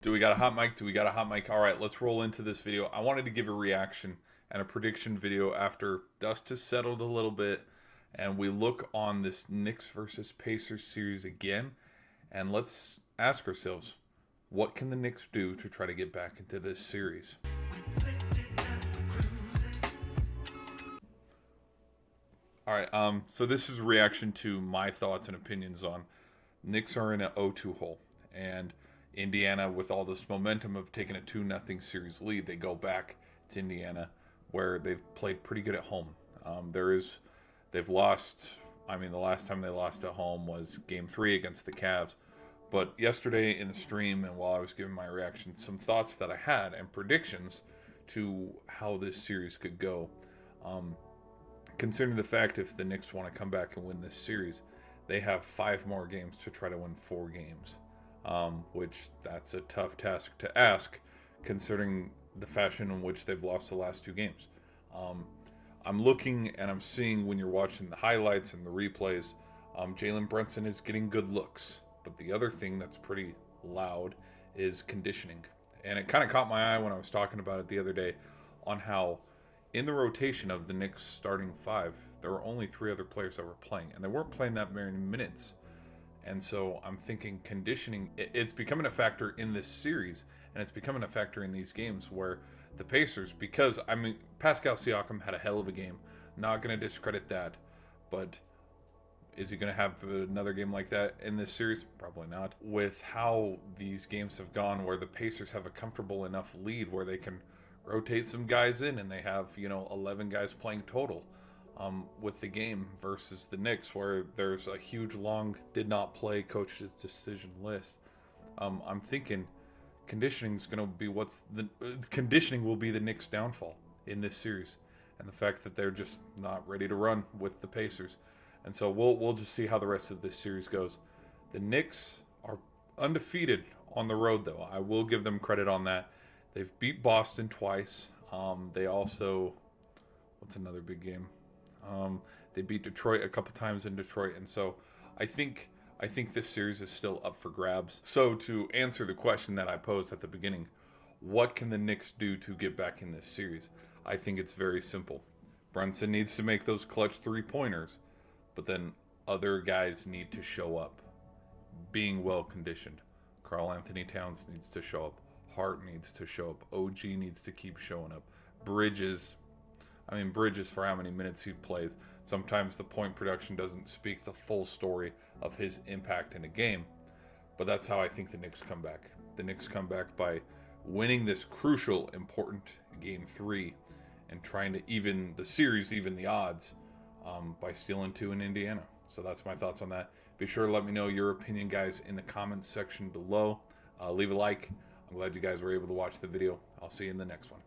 Do we got a hot mic? Do we got a hot mic? All right, let's roll into this video. I wanted to give a reaction and a prediction video after dust has settled a little bit and we look on this Knicks versus Pacers series again. And let's ask ourselves, what can the Knicks do to try to get back into this series? All right, so this is a reaction to my thoughts and opinions on Knicks are in an 0-2 hole, and Indiana, with all this momentum of taking a 2-0 series lead, they go back to Indiana, where they've played pretty good at home. They've lost. I mean, the last time they lost at home was Game 3 against the Cavs. But yesterday in the stream, and while I was giving my reaction, some thoughts that I had and predictions to how this series could go. Considering the fact if the Knicks want to come back and win this series, they have 5 more games to try to win 4 games. Which that's a tough task to ask, considering the fashion in which they've lost the last 2 games. I'm looking and I'm seeing, when you're watching the highlights and the replays, Jalen Brunson is getting good looks. But the other thing that's pretty loud is conditioning. And it kind of caught my eye when I was talking about it the other day on how in the rotation of the Knicks starting 5, there were only 3 other players that were playing. And they weren't playing that many minutes. And so I'm thinking conditioning, it's becoming a factor in this series, and it's becoming a factor in these games where the Pacers, because, I mean, Pascal Siakam had a hell of a game. Not going to discredit that, but is he going to have another game like that in this series? Probably not. With how these games have gone, where the Pacers have a comfortable enough lead where they can rotate some guys in, and they have, 11 guys playing total. With the game versus the Knicks, where there's a huge long did not play coach's decision list. I'm thinking conditioning is going to be conditioning will be the Knicks' downfall in this series, and the fact that they're just not ready to run with the Pacers. And so we'll just see how the rest of this series goes. The Knicks are undefeated on the road, though. I will give them credit on that. They've beat Boston twice. They also, what's another big game? They beat Detroit a couple times in Detroit, and so I think this series is still up for grabs. So to answer the question that I posed at the beginning, what can the Knicks do to get back in this series? I think it's very simple. Brunson needs to make those clutch 3-pointers, but then other guys need to show up, being well conditioned. Karl Anthony Towns needs to show up. Hart needs to show up. OG needs to keep showing up. Bridges, for how many minutes he plays. Sometimes the point production doesn't speak the full story of his impact in a game. But that's how I think the Knicks come back. The Knicks come back by winning this crucial, important Game 3 and trying to even the series, even the odds, by stealing 2 in Indiana. So that's my thoughts on that. Be sure to let me know your opinion, guys, in the comments section below. Leave a like. I'm glad you guys were able to watch the video. I'll see you in the next one.